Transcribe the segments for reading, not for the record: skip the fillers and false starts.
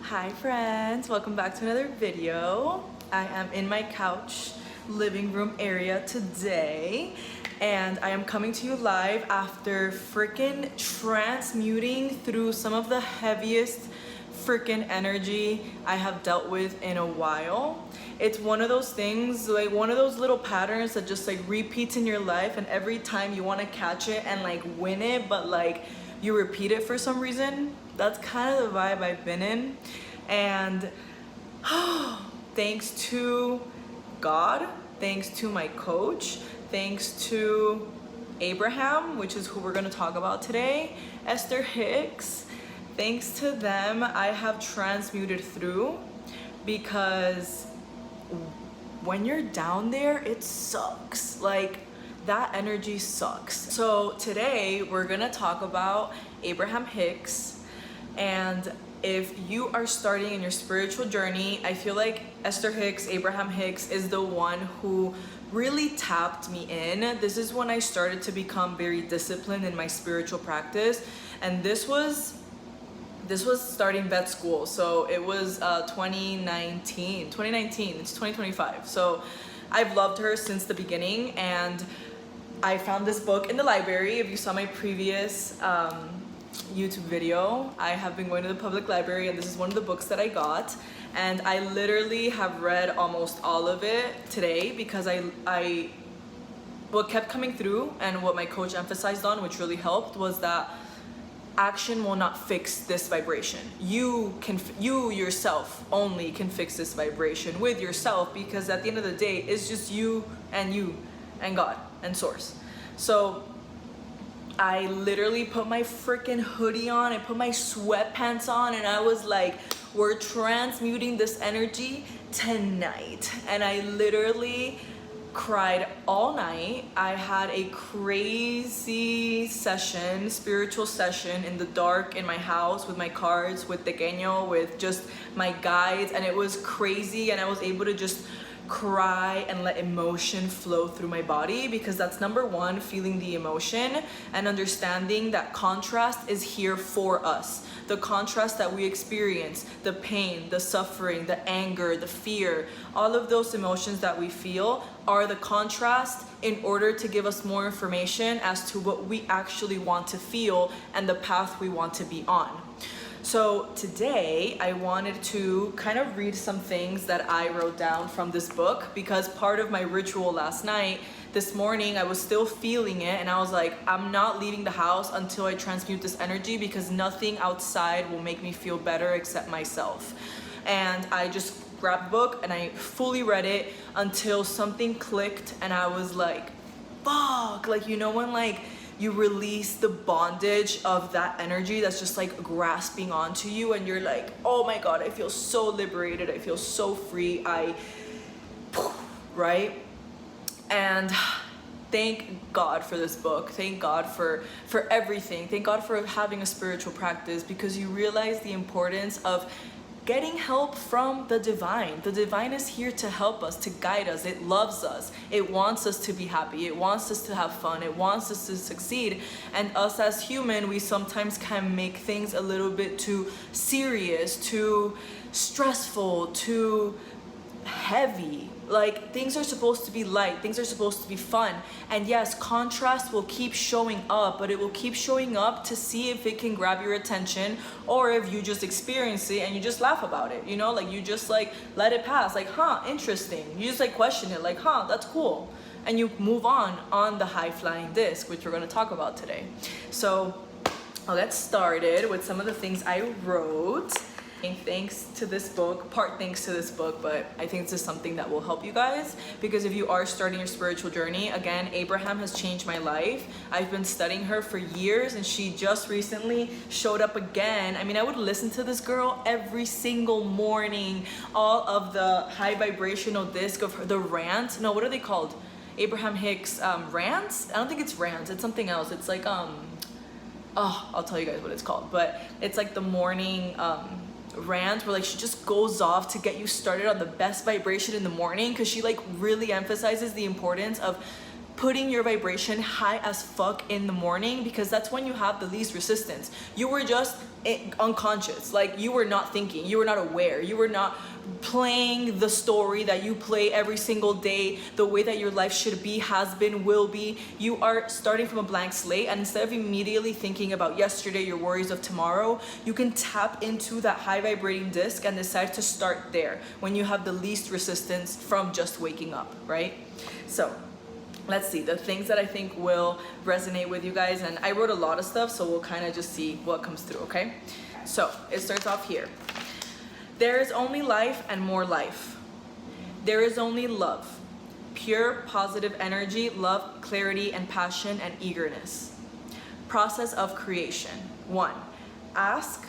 Hi friends, welcome back to another video. I am in my couch living room area today and I am coming to you live after freaking transmuting through some of the heaviest freaking energy I have dealt with in a while. It's one of those things, like one of those little patterns that just like repeats in your life, and every time you want to catch it and like win it, but like you repeat it for some reason. That's kind of the vibe I've been in. And thanks to God, thanks to my coach, thanks to Abraham, which is who we're going to talk about today, Esther Hicks, thanks to them, I have transmuted through, because when you're down there, it sucks. Like, that energy sucks. So today we're gonna talk about Abraham Hicks, and if you are starting in your spiritual journey, I feel like Esther Hicks, Abraham Hicks is the one who really tapped me in. This is when I started to become very disciplined in my spiritual practice, and this was starting vet school. So it was 2019, it's 2025. So I've loved her since the beginning, and I found this book in the library. If you saw my previous YouTube video, I have been going to the public library, and this is one of the books that I got, and I literally have read almost all of it today, because what kept coming through and what my coach emphasized on, which really helped, was that action will not fix this vibration. You yourself only can fix this vibration with yourself, because at the end of the day, it's just you and God and source. So I literally put my freaking hoodie on, I put my sweatpants on, and I was like, we're transmuting this energy tonight. And I literally cried all night. I had a crazy session, spiritual session in the dark in my house with my cards, with Tequeño, with just my guides, and it was crazy. And I was able to just cry and let emotion flow through my body, because that's number one, feeling the emotion and understanding that contrast is here for us. The contrast that we experience, the pain, the suffering, the anger, the fear, all of those emotions that we feel are the contrast in order to give us more information as to what we actually want to feel and the path we want to be on. So today I wanted to kind of read some things that I wrote down from this book, because part of my ritual last night, this morning, I was still feeling it, and I was like, I'm not leaving the house until I transmute this energy, because nothing outside will make me feel better except myself. And I just grabbed the book and I fully read it until something clicked, and I was like, fuck, like, you know, when like you release the bondage of that energy that's just like grasping onto you, and you're like, oh my God, I feel so liberated, I feel so free, right? And thank God for this book. Thank God for everything. Thank God for having a spiritual practice, because you realize the importance of getting help from the divine. The divine is here to help us, to guide us. It loves us. It wants us to be happy. It wants us to have fun. It wants us to succeed. And us as human, we sometimes can make things a little bit too serious, too stressful, too heavy. Like, things are supposed to be light, things are supposed to be fun. And yes, contrast will keep showing up, but it will keep showing up to see if it can grab your attention, or if you just experience it and you just laugh about it, you know, like you just like let it pass, like, huh, interesting. You just like question it, like, huh, that's cool. And you move on the high flying disc, which we're going to talk about today. So I'll get started with some of the things I wrote. Thanks to this book, thanks to this book, but I think this is something that will help you guys, because if you are starting your spiritual journey, again, Abraham has changed my life. I've been studying her for years, and she just recently showed up again. I mean, I would listen to this girl every single morning, all of the high vibrational disc of her, the rant. No, what are they called? Abraham Hicks rants? I don't think it's rants, it's something else. It's like, I'll tell you guys what it's called, but it's like the morning, rant where like she just goes off to get you started on the best vibration in the morning, because she like really emphasizes the importance of putting your vibration high as fuck in the morning, because that's when you have the least resistance. You were just unconscious, like you were not thinking, you were not aware, you were not playing the story that you play every single day, the way that your life should be, has been, will be. You are starting from a blank slate, and instead of immediately thinking about yesterday, your worries of tomorrow, you can tap into that high vibrating disc and decide to start there when you have the least resistance from just waking up, right? So let's see the things that I think will resonate with you guys, and I wrote a lot of stuff, so we'll kind of just see what comes through. Okay, so it starts off here. There is only life and more life. There is only love, pure positive energy, love, clarity, and passion and eagerness. Process of creation. 1. Ask.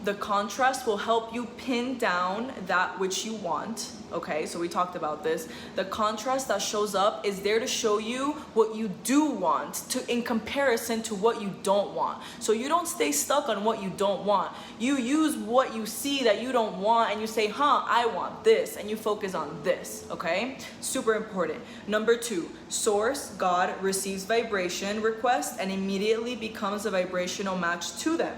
The contrast will help you pin down that which you want. Okay, so we talked about this. The contrast that shows up is there to show you what you do want in comparison to what you don't want. So you don't stay stuck on what you don't want. You use what you see that you don't want and you say, I want this, and you focus on this. Okay, super important. Number 2, source, God, receives vibration request and immediately becomes a vibrational match to them.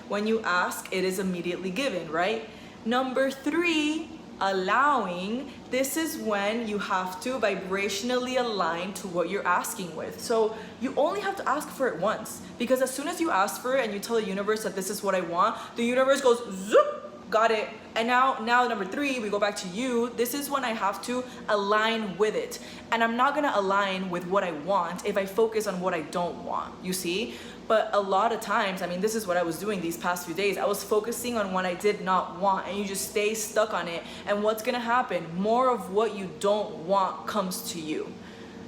When you ask, it is immediately given, right? Number 3, allowing. This is when you have to vibrationally align to what you're asking with. So you only have to ask for it once, because as soon as you ask for it and you tell the universe that this is what I want, the universe goes, zoop, got it. And now number 3, we go back to you. This is when I have to align with it. And I'm not gonna align with what I want if I focus on what I don't want, you see? But a lot of times, I mean, this is what I was doing these past few days. I was focusing on what I did not want, and you just stay stuck on it. And what's gonna happen? More of what you don't want comes to you.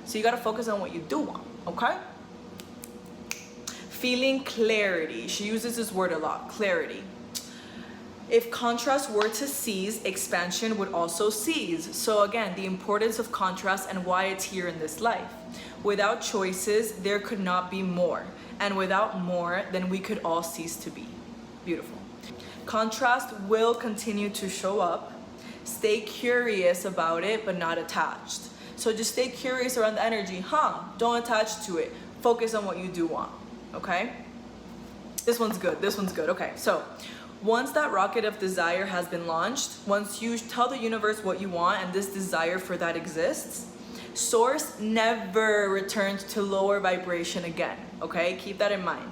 So you gotta focus on what you do want, okay? Feeling clarity. She uses this word a lot, clarity. If contrast were to cease, expansion would also cease. So again, the importance of contrast and why it's here in this life. Without choices, there could not be more. And without more, then we could all cease to be. Beautiful. Contrast will continue to show up. Stay curious about it, but not attached. So just stay curious around the energy. Don't attach to it. Focus on what you do want, okay? This one's good, this one's good. Okay, so once that rocket of desire has been launched, once you tell the universe what you want and this desire for that exists, source never returns to lower vibration again, okay? Keep that in mind.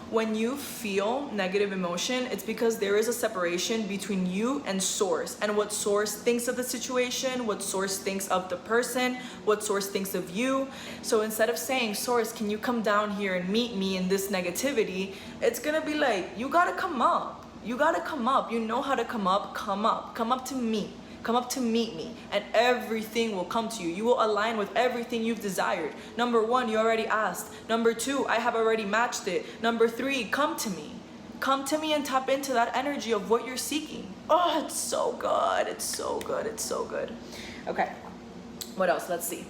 When you feel negative emotion, it's because there is a separation between you and source, and what source thinks of the situation, what source thinks of the person, what source thinks of you. So instead of saying, source, can you come down here and meet me in this negativity? It's gonna be like, you gotta come up. You gotta come up. You know how to come up. Come up. Come up to me. Come up to meet me, and everything will come to you. You will align with everything you've desired. Number 1, you already asked. Number 2, I have already matched it. Number 3, come to me. Come to me and tap into that energy of what you're seeking. Oh, it's so good. It's so good. It's so good. Okay. What else? Let's see.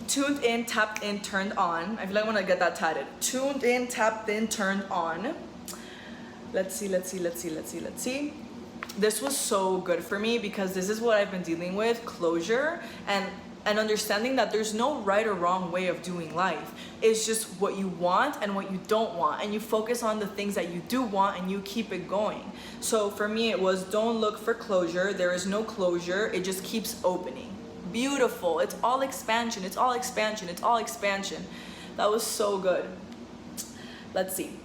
Tuned in, tapped in, turned on. I feel like I want to get that tatted. Tuned in, tapped in, turned on. Let's see. This was so good for me because this is what I've been dealing with, closure and understanding that there's no right or wrong way of doing life. It's just what you want and what you don't want, and you focus on the things that you do want and you keep it going. So for me it was, don't look for closure. There is no closure. It just keeps opening. Beautiful. It's all expansion. It's all expansion. It's all expansion. That was so good. Let's see.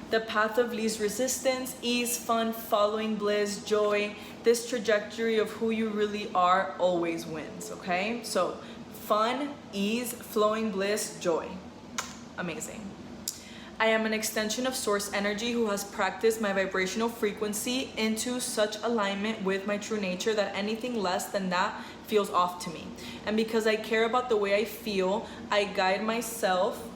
The path of least resistance, ease, fun, following bliss, joy. This trajectory of who you really are always wins, okay? So fun, ease, flowing bliss, joy. Amazing. I am an extension of source energy who has practiced my vibrational frequency into such alignment with my true nature that anything less than that feels off to me. And because I care about the way I feel, I guide myself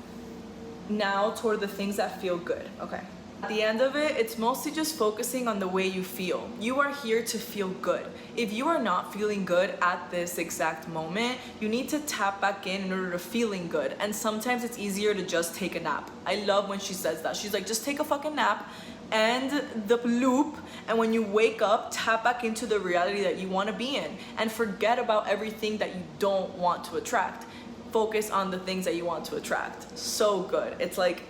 now toward the things that feel good. Okay, At the end of it, it's mostly just focusing on the way you feel. You are here to feel good. If you are not feeling good at this exact moment, you need to tap back in order to feeling good. And sometimes it's easier to just take a nap. I love when she says that. She's like, just take a fucking nap, end the loop, and when you wake up, tap back into the reality that you want to be in and forget about everything that you don't want to attract. Focus on the things that you want to attract. So good. It's like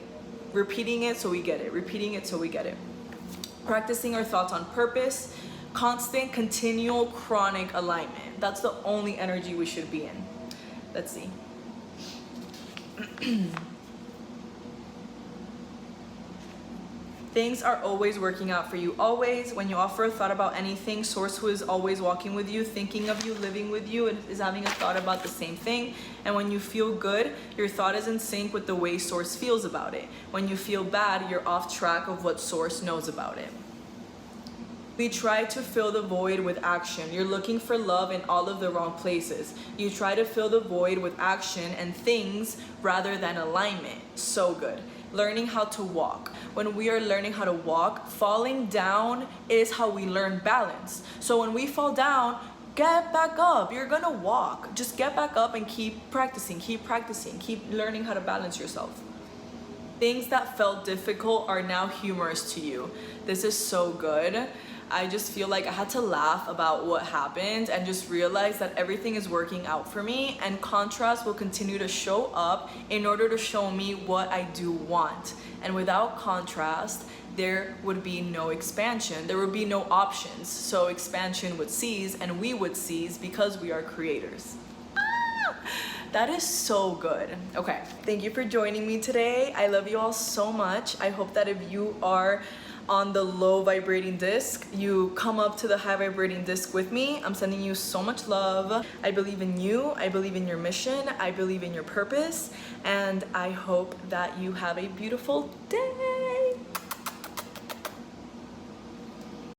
repeating it so we get it, repeating it so we get it. Practicing our thoughts on purpose, constant, continual, chronic alignment. That's the only energy we should be in. Let's see. Things are always working out for you. Always, when you offer a thought about anything, Source, who is always walking with you, thinking of you, living with you, and is having a thought about the same thing. And when you feel good, your thought is in sync with the way Source feels about it. When you feel bad, you're off track of what Source knows about it. We try to fill the void with action. You're looking for love in all of the wrong places. You try to fill the void with action and things rather than alignment. So good. Learning how to walk. When we are learning how to walk, falling down is how we learn balance. So when we fall down, get back up. You're gonna walk. Just get back up and keep practicing, keep learning how to balance yourself. Things that felt difficult are now humorous to you. This is so good. I just feel like I had to laugh about what happened and just realize that everything is working out for me, and contrast will continue to show up in order to show me what I do want. And without contrast, there would be no expansion. There would be no options. So expansion would cease and we would cease because we are creators. That is so good. Okay, thank you for joining me today. I love you all so much. I hope that if you are on the low vibrating disc, you come up to the high vibrating disc with me. I'm sending you so much love. I believe in you. I believe in your mission. I believe in your purpose. And I hope that you have a beautiful day.